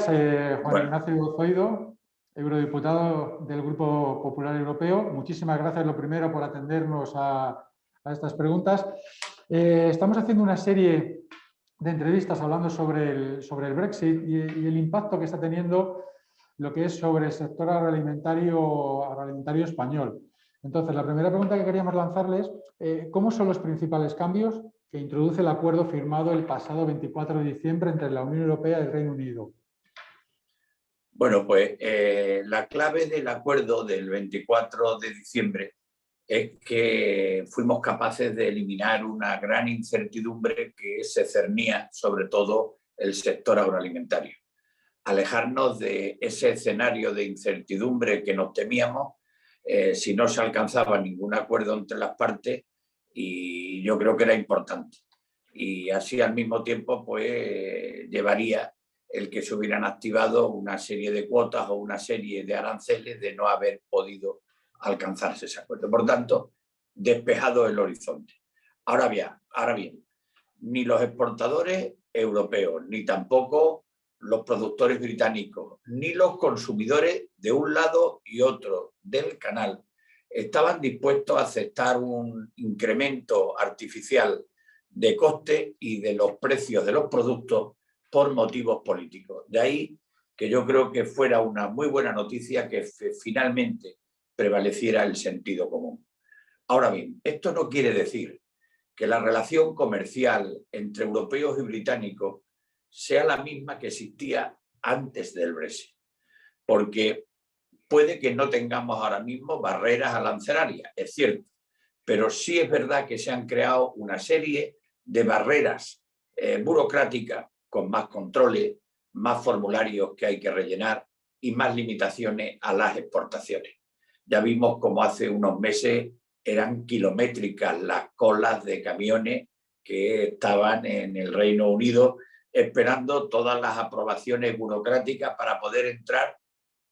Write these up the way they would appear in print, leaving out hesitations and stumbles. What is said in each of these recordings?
Juan Bueno, Ignacio Zoido, eurodiputado del Grupo Popular Europeo. Muchísimas gracias, lo primero, por atendernos a estas preguntas. Estamos haciendo una serie de entrevistas hablando sobre el Brexit y el impacto que está teniendo lo que es sobre el sector agroalimentario español. Entonces, la primera pregunta que queríamos lanzarles, ¿cómo son los principales cambios que introduce el acuerdo firmado el pasado 24 de diciembre entre la Unión Europea y el Reino Unido? bueno, pues la clave del acuerdo del 24 de diciembre es que fuimos capaces de eliminar una gran incertidumbre que se cernía sobre todo el sector agroalimentario. Alejarnos de ese escenario de incertidumbre que nos temíamos si no se alcanzaba ningún acuerdo entre las partes, y yo creo que era importante. Y así al mismo tiempo pues llevaría el que se hubieran activado una serie de cuotas o una serie de aranceles de no haber podido alcanzarse ese acuerdo. Por tanto, despejado el horizonte. Ahora bien, ni los exportadores europeos, ni tampoco los productores británicos, ni los consumidores de un lado y otro del canal estaban dispuestos a aceptar un incremento artificial de coste y de los precios de los productos por motivos políticos. De ahí que yo creo que fuera una muy buena noticia que finalmente prevaleciera el sentido común. Ahora bien, esto no quiere decir que la relación comercial entre europeos y británicos sea la misma que existía antes del Brexit, porque puede que no tengamos ahora mismo barreras arancelarias, es cierto, pero sí es verdad que se han creado una serie de barreras burocráticas con más controles, más formularios que hay que rellenar y más limitaciones a las exportaciones. Ya vimos cómo hace unos meses eran kilométricas las colas de camiones que estaban en el Reino Unido esperando todas las aprobaciones burocráticas para poder entrar,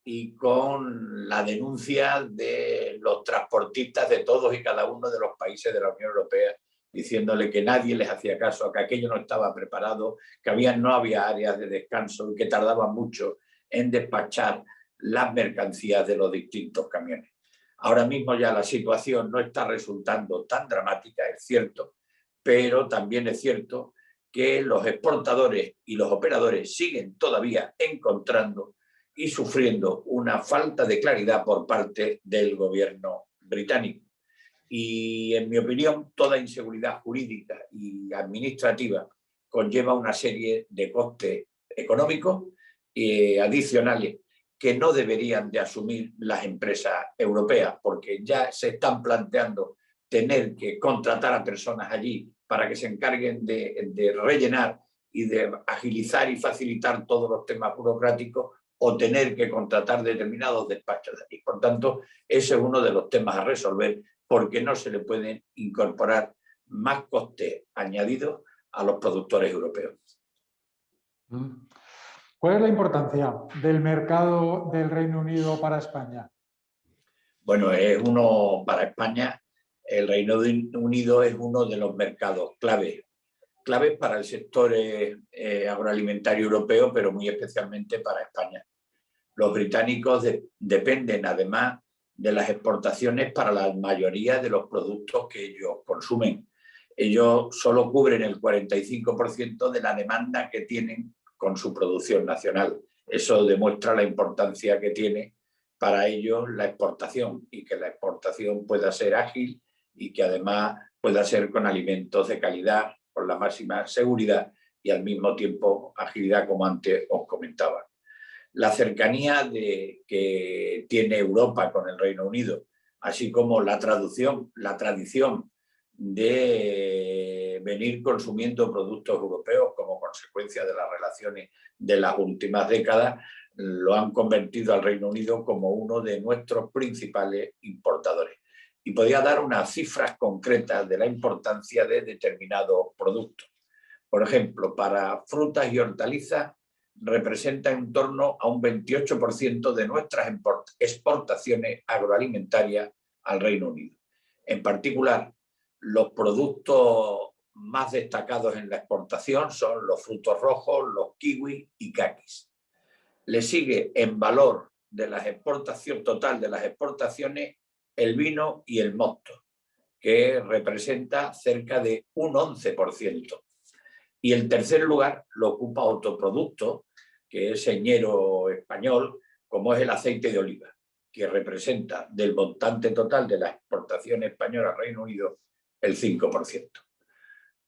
y con la denuncia de los transportistas de todos y cada uno de los países de la Unión Europea, diciéndole que nadie les hacía caso, que aquello no estaba preparado, que no había áreas de descanso y que tardaban mucho en despachar las mercancías de los distintos camiones. Ahora mismo ya la situación no está resultando tan dramática, es cierto, pero también es cierto que los exportadores y los operadores siguen todavía encontrando y sufriendo una falta de claridad por parte del gobierno británico. Y en mi opinión, toda inseguridad jurídica y administrativa conlleva una serie de costes económicos adicionales que no deberían de asumir las empresas europeas, porque ya se están planteando tener que contratar a personas allí para que se encarguen de rellenar y de agilizar y facilitar todos los temas burocráticos, o tener que contratar determinados despachos de allí. Por tanto, ese es uno de los temas a resolver, porque no se le pueden incorporar más costes añadidos a los productores europeos. ¿Cuál es la importancia del mercado del Reino Unido para España? Bueno, para España, el Reino Unido es uno de los mercados claves para el sector agroalimentario europeo, pero muy especialmente para España. Los británicos dependen además de las exportaciones para la mayoría de los productos que ellos consumen. Ellos solo cubren el 45% de la demanda que tienen con su producción nacional. Eso demuestra la importancia que tiene para ellos la exportación, y que la exportación pueda ser ágil y que además pueda ser con alimentos de calidad, con la máxima seguridad y al mismo tiempo agilidad, como antes os comentaba. La cercanía que tiene Europa con el Reino Unido, así como la tradición de venir consumiendo productos europeos como consecuencia de las relaciones de las últimas décadas, lo han convertido al Reino Unido como uno de nuestros principales importadores. Y podría dar unas cifras concretas de la importancia de determinados productos. Por ejemplo, para frutas y hortalizas representa en torno a un 28% de nuestras exportaciones agroalimentarias al Reino Unido. En particular, los productos más destacados en la exportación son los frutos rojos, los kiwis y kakis. Le sigue en valor de las exportaciones, total de las exportaciones, el vino y el mosto, que representa cerca de un 11%. Y el tercer lugar lo ocupa otro producto, que es señero español, como es el aceite de oliva, que representa del montante total de las exportaciones españolas al Reino Unido el 5%.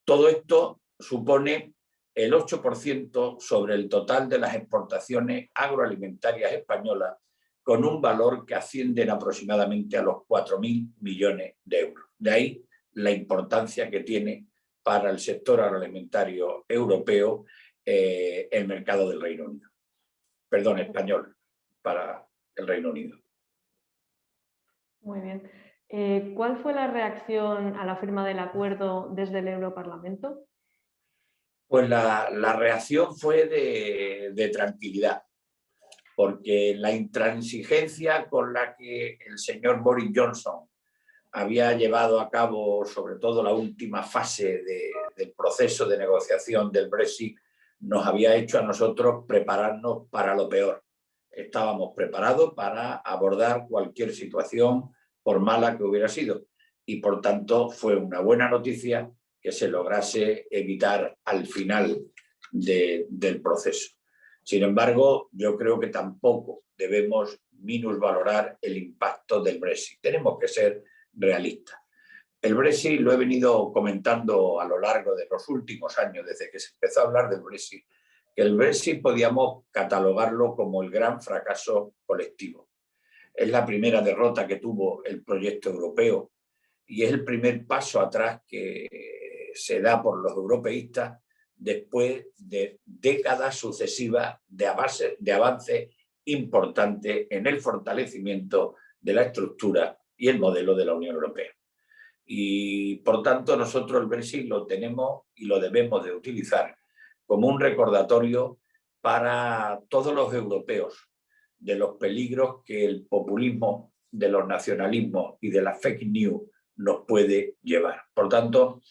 Todo esto supone el 8% sobre el total de las exportaciones agroalimentarias españolas, con un valor que asciende aproximadamente a los 4.000 millones de euros. De ahí la importancia que tiene para el sector agroalimentario europeo el mercado del Reino Unido. Perdón, español, para el Reino Unido. Muy bien. ¿Cuál fue la reacción a la firma del acuerdo desde el Europarlamento? Pues la reacción fue de tranquilidad, porque la intransigencia con la que el señor Boris Johnson había llevado a cabo sobre todo la última fase del proceso de negociación del Brexit nos había hecho a nosotros prepararnos para lo peor. Estábamos preparados para abordar cualquier situación, por mala que hubiera sido, y por tanto fue una buena noticia que se lograse evitar al final del proceso. Sin embargo, yo creo que tampoco debemos minusvalorar el impacto del Brexit. Tenemos que ser realistas. El Brexit, lo he venido comentando a lo largo de los últimos años, desde que se empezó a hablar del Brexit, que el Brexit podíamos catalogarlo como el gran fracaso colectivo. Es la primera derrota que tuvo el proyecto europeo y es el primer paso atrás que se da por los europeístas después de décadas sucesivas de avance importante en el fortalecimiento de la estructura y el modelo de la Unión Europea. Y por tanto nosotros el Brexit lo tenemos y lo debemos de utilizar como un recordatorio para todos los europeos de los peligros que el populismo, de los nacionalismos y de la fake news nos puede llevar. Por tanto,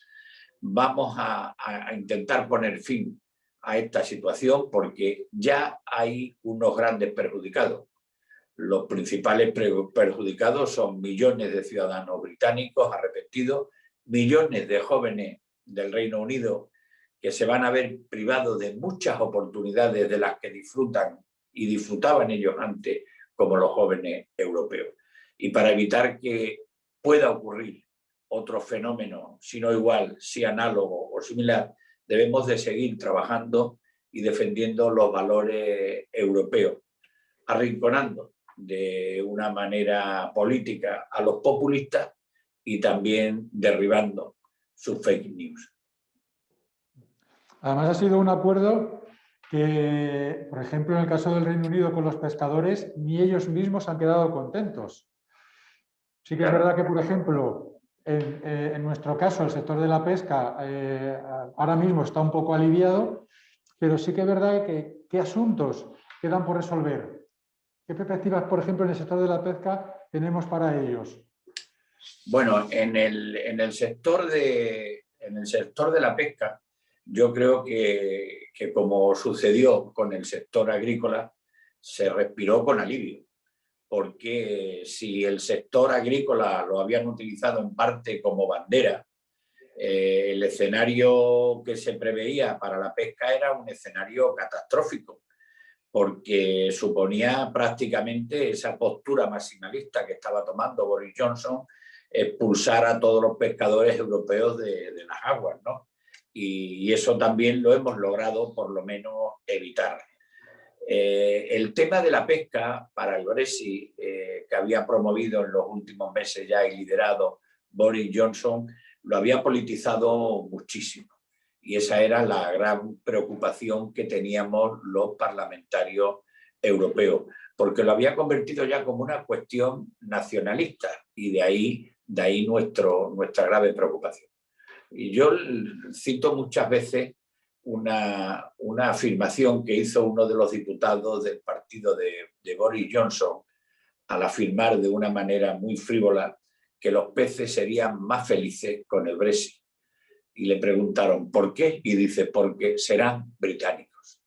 vamos a intentar poner fin a esta situación porque ya hay unos grandes perjudicados. Los principales perjudicados son millones de ciudadanos británicos arrepentidos, millones de jóvenes del Reino Unido que se van a ver privados de muchas oportunidades de las que disfrutan y disfrutaban ellos antes como los jóvenes europeos. Y para evitar que pueda ocurrir otro fenómeno, si no igual, si análogo o similar, debemos de seguir trabajando y defendiendo los valores europeos, arrinconando de una manera política a los populistas y también derribando sus fake news. Además ha sido un acuerdo que, por ejemplo, en el caso del Reino Unido con los pescadores, ni ellos mismos han quedado contentos. Sí que es verdad que, por ejemplo, en nuestro caso, el sector de la pesca ahora mismo está un poco aliviado, pero sí que es verdad que ¿qué asuntos quedan por resolver? ¿Qué perspectivas, por ejemplo, en el sector de la pesca tenemos para ellos? Bueno, en el sector de la pesca, yo creo que como sucedió con el sector agrícola, se respiró con alivio, porque si el sector agrícola lo habían utilizado en parte como bandera, el escenario que se preveía para la pesca era un escenario catastrófico, porque suponía prácticamente esa postura maximalista que estaba tomando Boris Johnson, expulsar a todos los pescadores europeos de las aguas, ¿no? Y eso también lo hemos logrado por lo menos evitar. El tema de la pesca para el Brexit, que había promovido en los últimos meses ya y liderado Boris Johnson, lo había politizado muchísimo. Y esa era la gran preocupación que teníamos los parlamentarios europeos, porque lo había convertido ya como una cuestión nacionalista y de ahí nuestra grave preocupación. Y yo cito muchas veces una afirmación que hizo uno de los diputados del partido de Boris Johnson al afirmar de una manera muy frívola que los peces serían más felices con el Brexit. Y le preguntaron, ¿por qué? Y dice, porque serán británicos.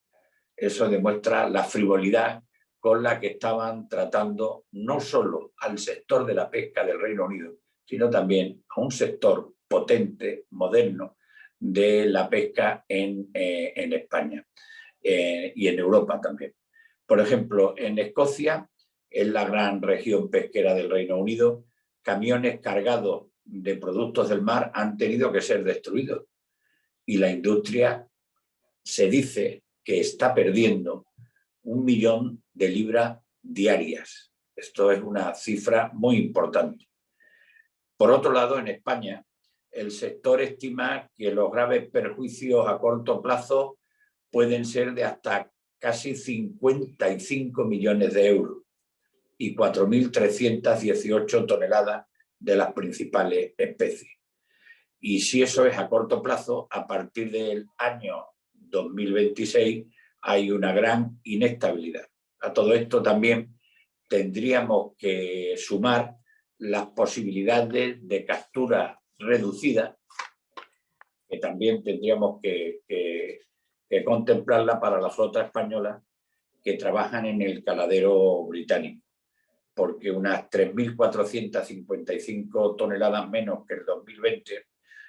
Eso demuestra la frivolidad con la que estaban tratando no solo al sector de la pesca del Reino Unido, sino también a un sector potente, moderno, de la pesca en España y en Europa también. Por ejemplo, en Escocia, en la gran región pesquera del Reino Unido, camiones cargados de productos del mar han tenido que ser destruidos. Y la industria se dice que está perdiendo 1 millón de libras diarias. Esto es una cifra muy importante. Por otro lado, en España, el sector estima que los graves perjuicios a corto plazo pueden ser de hasta casi 55 millones de euros y 4.318 toneladas de las principales especies. Y si eso es a corto plazo, a partir del año 2026 hay una gran inestabilidad. A todo esto también tendríamos que sumar las posibilidades de captura reducida, que también tendríamos que contemplarla para la flota española que trabajan en el caladero británico, porque unas 3.455 toneladas menos que el 2020,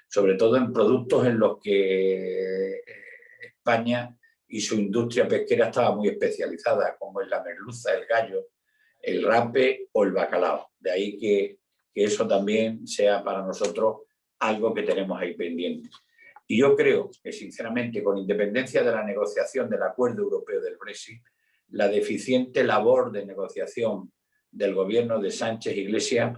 sobre todo en productos en los que España y su industria pesquera estaba muy especializada, como es la merluza, el gallo, el rape o el bacalao. De ahí que eso también sea para nosotros algo que tenemos ahí pendiente. Y yo creo que, sinceramente, con independencia de la negociación del acuerdo europeo del Brexit, la deficiente labor de negociación del gobierno de Sánchez Iglesias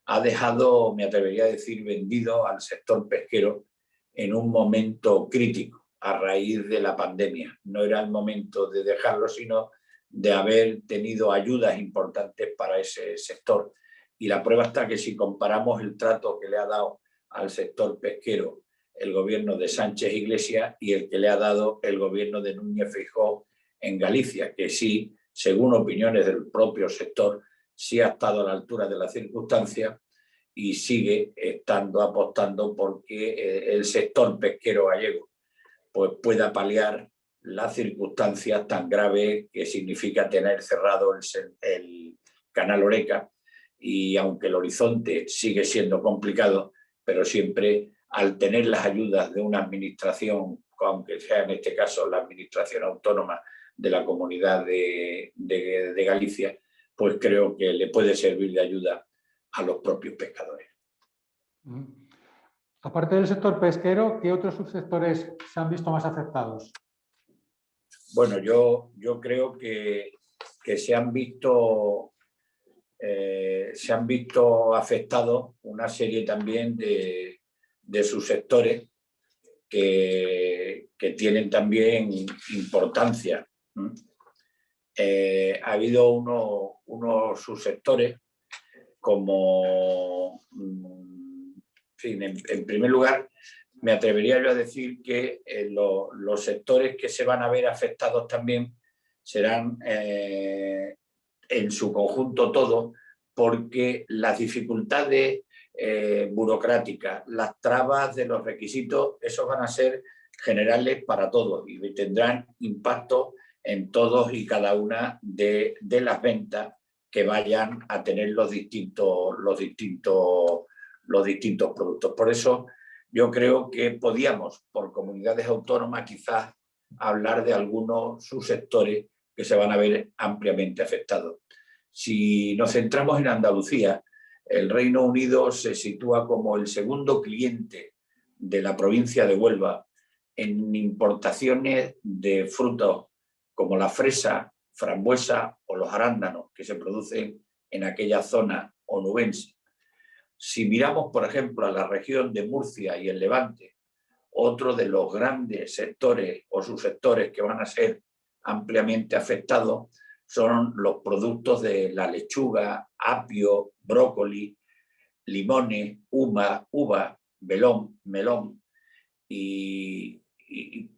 ha dejado, me atrevería a decir, vendido al sector pesquero en un momento crítico a raíz de la pandemia. No era el momento de dejarlo, sino de haber tenido ayudas importantes para ese sector. Y la prueba está que si comparamos el trato que le ha dado al sector pesquero el gobierno de Sánchez Iglesias y el que le ha dado el gobierno de Núñez Feijóo en Galicia, que sí, según opiniones del propio sector, sí ha estado a la altura de las circunstancias y sigue estando apostando porque el sector pesquero gallego pues pueda paliar las circunstancias tan graves que significa tener cerrado el canal Oreca, y aunque el horizonte sigue siendo complicado, pero siempre al tener las ayudas de una administración, aunque sea en este caso la administración autónoma de la Comunidad de Galicia, pues creo que le puede servir de ayuda a los propios pescadores. Aparte del sector pesquero, ¿qué otros subsectores se han visto más afectados? Bueno, yo creo que se han visto afectados una serie también de subsectores que tienen también importancia. Ha habido unos subsectores como, en primer lugar, me atrevería yo a decir que los sectores que se van a ver afectados también serán en su conjunto todo, porque las dificultades burocráticas, las trabas de los requisitos, esos van a ser generales para todos y tendrán impacto en todos y cada una de las ventas que vayan a tener los distintos productos. Por eso yo creo que podíamos, por comunidades autónomas, quizás hablar de algunos subsectores que se van a ver ampliamente afectados. Si nos centramos en Andalucía, el Reino Unido se sitúa como el segundo cliente de la provincia de Huelva en importaciones de frutos como la fresa, frambuesa o los arándanos que se producen en aquella zona onubense. Si miramos, por ejemplo, a la región de Murcia y el Levante, otro de los grandes sectores o subsectores que van a ser ampliamente afectados son los productos de la lechuga, apio, brócoli, limones, uva, melón. Y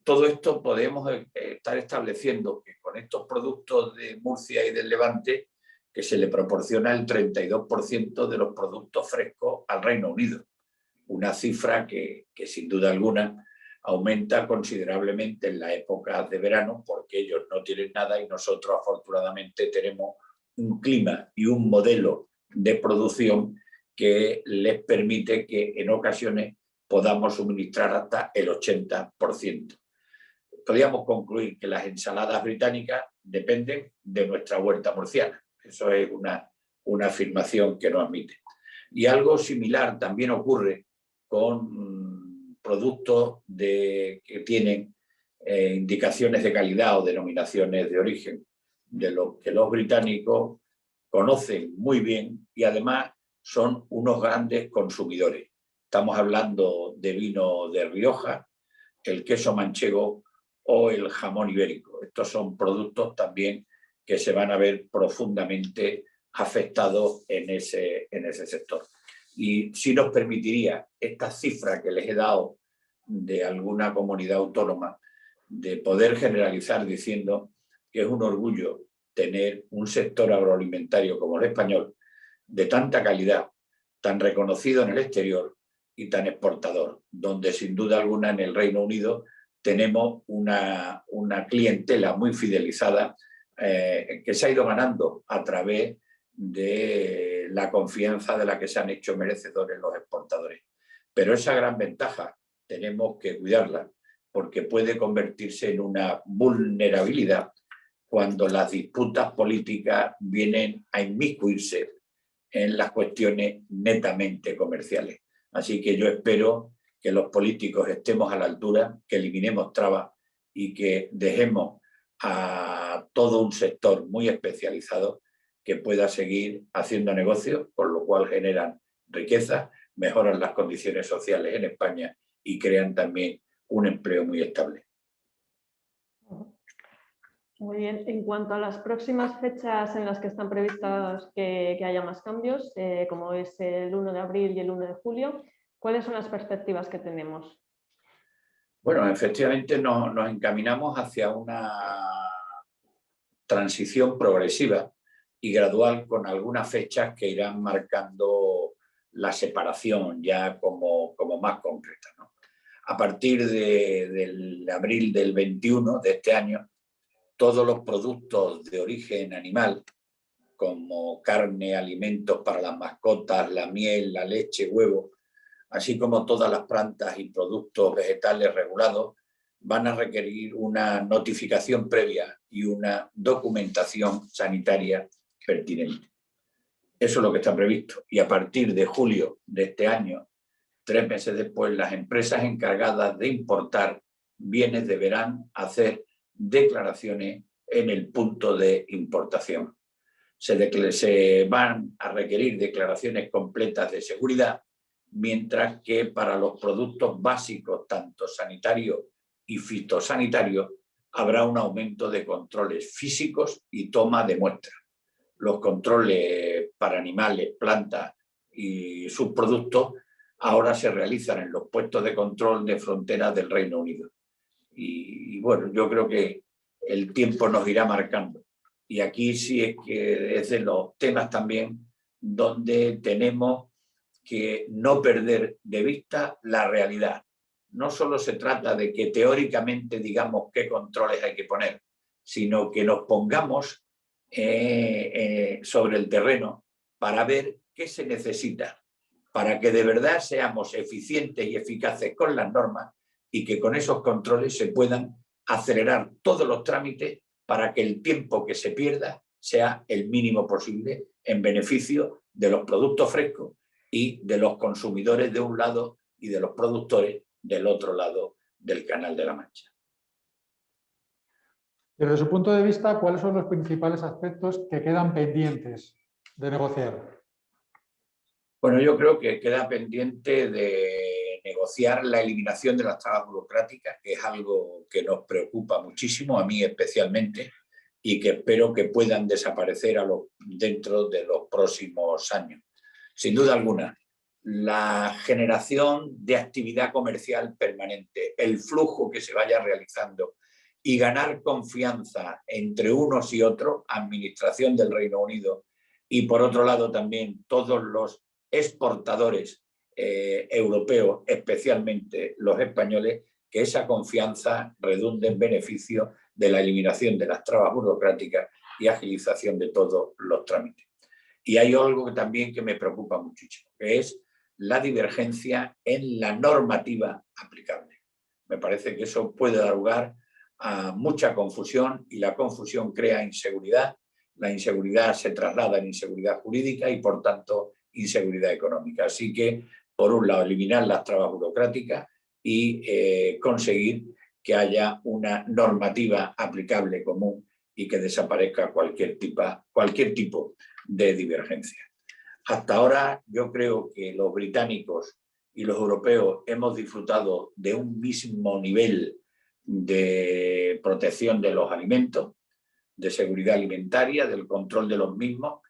todo esto podemos estar estableciendo que con estos productos de Murcia y del Levante, que se le proporciona el 32% de los productos frescos al Reino Unido. Una cifra que sin duda alguna aumenta considerablemente en la época de verano porque ellos no tienen nada y nosotros afortunadamente tenemos un clima y un modelo de producción que les permite que en ocasiones podamos suministrar hasta el 80%. Podríamos concluir que las ensaladas británicas dependen de nuestra huerta murciana. Eso es una afirmación que no admite. Y algo similar también ocurre con productos que tienen indicaciones de calidad o denominaciones de origen, de los que los británicos conocen muy bien y además son unos grandes consumidores. Estamos hablando de vino de Rioja, el queso manchego o el jamón ibérico. Estos son productos también que se van a ver profundamente afectados en ese sector. Y si nos permitiría esta cifra que les he dado de alguna comunidad autónoma, de poder generalizar diciendo que es un orgullo tener un sector agroalimentario como el español, de tanta calidad, tan reconocido en el exterior y tan exportador, donde sin duda alguna en el Reino Unido tenemos una clientela muy fidelizada que se ha ido ganando a través de la confianza de la que se han hecho merecedores los exportadores. Pero esa gran ventaja tenemos que cuidarla porque puede convertirse en una vulnerabilidad cuando las disputas políticas vienen a inmiscuirse en las cuestiones netamente comerciales. Así que yo espero que los políticos estemos a la altura, que eliminemos trabas y que dejemos a todo un sector muy especializado que pueda seguir haciendo negocios, con lo cual generan riqueza, mejoran las condiciones sociales en España y crean también un empleo muy estable. Muy bien. En cuanto a las próximas fechas en las que están previstas que haya más cambios, como es el 1 de abril y el 1 de julio, ¿cuáles son las perspectivas que tenemos? Bueno, efectivamente nos encaminamos hacia una transición progresiva y gradual con algunas fechas que irán marcando la separación ya como más concreta, ¿no? A partir del abril del 21 de este año, todos los productos de origen animal, como carne, alimentos para las mascotas, la miel, la leche, huevo, así como todas las plantas y productos vegetales regulados, van a requerir una notificación previa y una documentación sanitaria pertinente. Eso es lo que está previsto. Y a partir de julio de este año, 3 meses después, las empresas encargadas de importar bienes deberán hacer declaraciones en el punto de importación. Se van a requerir declaraciones completas de seguridad, mientras que para los productos básicos, tanto sanitarios y fitosanitarios, habrá un aumento de controles físicos y toma de muestras. Los controles para animales, plantas y subproductos ahora se realizan en los puestos de control de fronteras del Reino Unido. Y bueno, yo creo que el tiempo nos irá marcando. Y aquí sí es que es de los temas también donde tenemos que no perder de vista la realidad. No solo se trata de que teóricamente digamos qué controles hay que poner, sino que nos pongamos sobre el terreno para ver qué se necesita, para que de verdad seamos eficientes y eficaces con las normas y que con esos controles se puedan acelerar todos los trámites para que el tiempo que se pierda sea el mínimo posible en beneficio de los productos frescos y de los consumidores de un lado y de los productores del otro lado del Canal de la Mancha. Desde su punto de vista, ¿cuáles son los principales aspectos que quedan pendientes de negociar? Bueno, yo creo que queda pendiente de negociar la eliminación de las trabas burocráticas, que es algo que nos preocupa muchísimo, a mí especialmente, y que espero que puedan desaparecer dentro de los próximos años. Sin duda alguna, la generación de actividad comercial permanente, el flujo que se vaya realizando y ganar confianza entre unos y otros, Administración del Reino Unido y por otro lado también todos los exportadores europeos, especialmente los españoles, que esa confianza redunde en beneficio de la eliminación de las trabas burocráticas y agilización de todos los trámites. Y hay algo también que me preocupa muchísimo, que es la divergencia en la normativa aplicable. Me parece que eso puede dar lugar a mucha confusión y la confusión crea inseguridad. La inseguridad se traslada en inseguridad jurídica y, por tanto, inseguridad económica. Así que, por un lado, eliminar las trabas burocráticas y conseguir que haya una normativa aplicable común y que desaparezca cualquier tipo de divergencia. Hasta ahora yo creo que los británicos y los europeos hemos disfrutado de un mismo nivel de protección de los alimentos, de seguridad alimentaria, del control de los mismos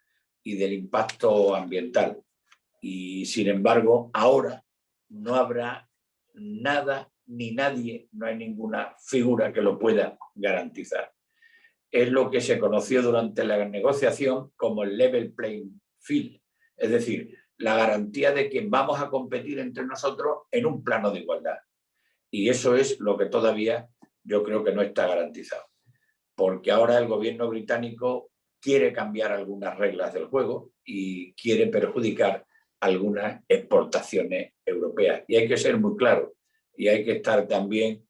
y del impacto ambiental. Y sin embargo, ahora no habrá nada ni nadie, no hay ninguna figura que lo pueda garantizar. Es lo que se conoció durante la negociación como el level playing field, es decir, la garantía de que vamos a competir entre nosotros en un plano de igualdad. Y eso es lo que todavía yo creo que no está garantizado, porque ahora el gobierno británico quiere cambiar algunas reglas del juego y quiere perjudicar algunas exportaciones europeas. Y hay que ser muy claro y hay que estar también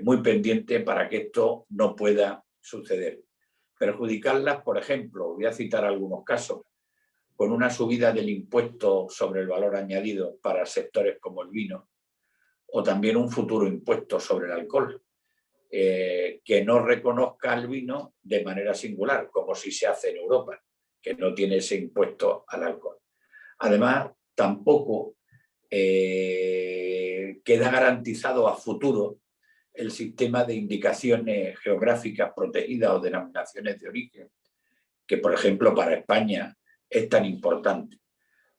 muy pendiente para que esto no pueda suceder. Perjudicarlas, por ejemplo, voy a citar algunos casos, con una subida del impuesto sobre el valor añadido para sectores como el vino, o también un futuro impuesto sobre el alcohol, que no reconozca el vino de manera singular, como si se hace en Europa, que no tiene ese impuesto al alcohol. Además, tampoco queda garantizado a futuro el sistema de indicaciones geográficas protegidas o denominaciones de origen, que por ejemplo para España es tan importante.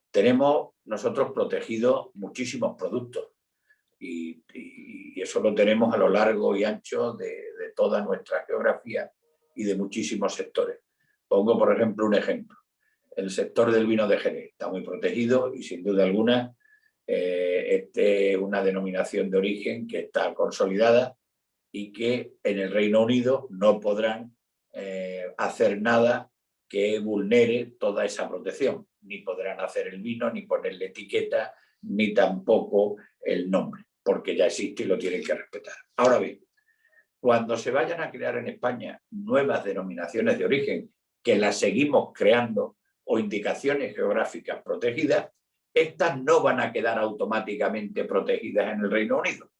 Tenemos nosotros protegidos muchísimos productos y eso lo tenemos a lo largo y ancho de toda nuestra geografía y de muchísimos sectores. Pongo por ejemplo un ejemplo. El sector del vino de Jerez está muy protegido y sin duda alguna es una denominación de origen que está consolidada y que en el Reino Unido no podrán hacer nada que vulnere toda esa protección. Ni podrán hacer el vino, ni ponerle etiqueta, ni tampoco el nombre, porque ya existe y lo tienen que respetar. Ahora bien, cuando se vayan a crear en España nuevas denominaciones de origen, que las seguimos creando, o indicaciones geográficas protegidas, estas no van a quedar automáticamente protegidas en el Reino Unido.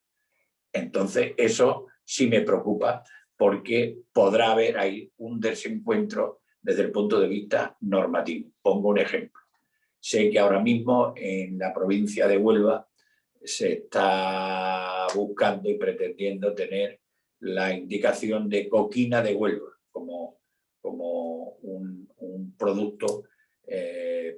Entonces, eso sí me preocupa porque podrá haber ahí un desencuentro desde el punto de vista normativo. Pongo un ejemplo. Sé que ahora mismo en la provincia de Huelva se está buscando y pretendiendo tener la indicación de coquina de Huelva como un producto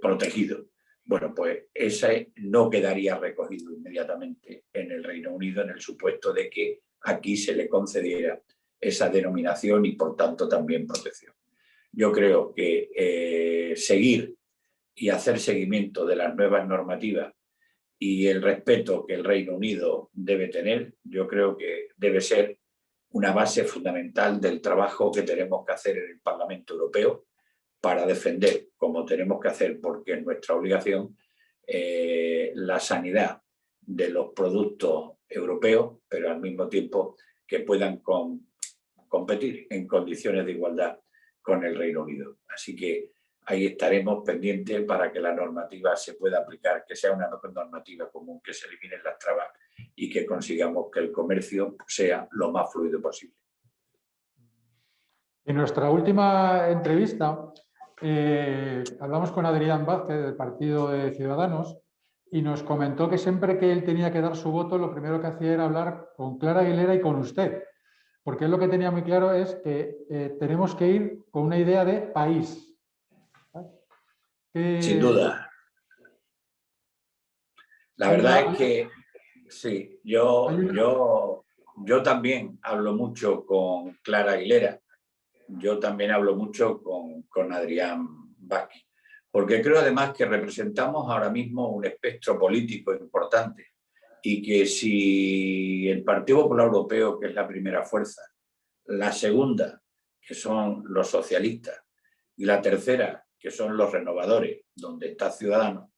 protegido. Bueno, pues ese no quedaría recogido inmediatamente en el Reino Unido en el supuesto de que aquí se le concediera esa denominación y por tanto también protección. Yo creo que seguir y hacer seguimiento de las nuevas normativas y el respeto que el Reino Unido debe tener, yo creo que debe ser una base fundamental del trabajo que tenemos que hacer en el Parlamento Europeo para defender, como tenemos que hacer, porque es nuestra obligación, la sanidad de los productos europeos, pero al mismo tiempo que puedan competir en condiciones de igualdad con el Reino Unido. Así que ahí estaremos pendientes para que la normativa se pueda aplicar, que sea una normativa común, que se eliminen las trabas y que consigamos que el comercio sea lo más fluido posible. En nuestra última entrevista hablamos con Adrián Vázquez del Partido de Ciudadanos y nos comentó que siempre que él tenía que dar su voto, lo primero que hacía era hablar con Clara Aguilera y con usted, porque él lo que tenía muy claro es que tenemos que ir con una idea de país. Sin duda. La verdad es que sí, yo también hablo mucho con Clara Aguilera, yo también hablo mucho con Adrián Vázquez, porque creo además que representamos ahora mismo un espectro político importante y que si el Partido Popular Europeo, que es la primera fuerza, la segunda, que son los socialistas, y la tercera, que son los renovadores, donde está Ciudadanos,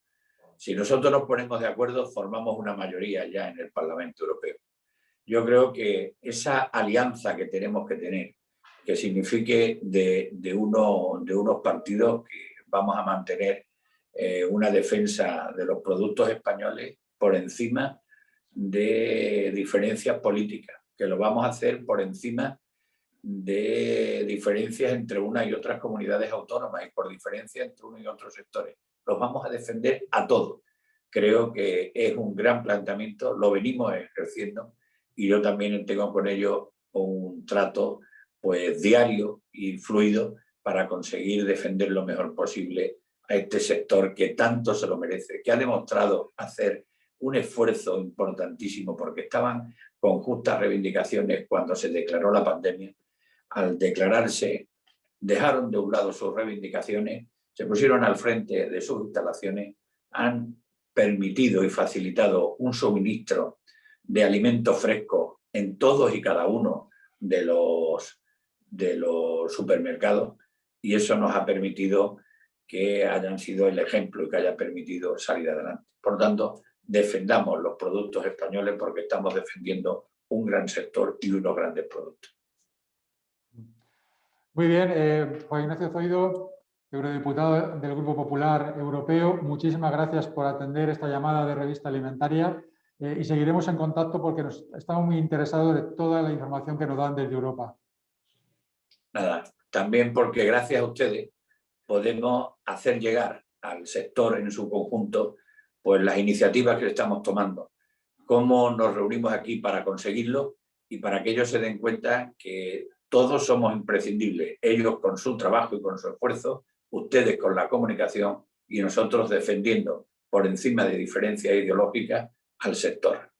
si nosotros nos ponemos de acuerdo, formamos una mayoría ya en el Parlamento Europeo. Yo creo que esa alianza que tenemos que tener, que signifique de unos partidos que vamos a mantener una defensa de los productos españoles por encima de diferencias políticas, que lo vamos a hacer por encima de diferencias entre una y otras comunidades autónomas y por diferencias entre uno y otros sectores. Los vamos a defender a todos. Creo que es un gran planteamiento, lo venimos ejerciendo y yo también tengo con ellos un trato pues diario y fluido para conseguir defender lo mejor posible a este sector que tanto se lo merece, que ha demostrado hacer un esfuerzo importantísimo porque estaban con justas reivindicaciones cuando se declaró la pandemia. Al declararse, dejaron de un lado sus reivindicaciones, se pusieron al frente de sus instalaciones, han permitido y facilitado un suministro de alimentos frescos en todos y cada uno de los supermercados y eso nos ha permitido que hayan sido el ejemplo y que haya permitido salir adelante. Por tanto, defendamos los productos españoles porque estamos defendiendo un gran sector y unos grandes productos. Muy bien, Juan Ignacio Zoido, eurodiputado del Grupo Popular Europeo, muchísimas gracias por atender esta llamada de Revista Alimentaria y seguiremos en contacto porque estamos muy interesados de toda la información que nos dan desde Europa. Nada, también porque gracias a ustedes podemos hacer llegar al sector en su conjunto pues las iniciativas que estamos tomando, cómo nos reunimos aquí para conseguirlo y para que ellos se den cuenta que todos somos imprescindibles, ellos con su trabajo y con su esfuerzo, ustedes con la comunicación y nosotros defendiendo por encima de diferencias ideológicas al sector.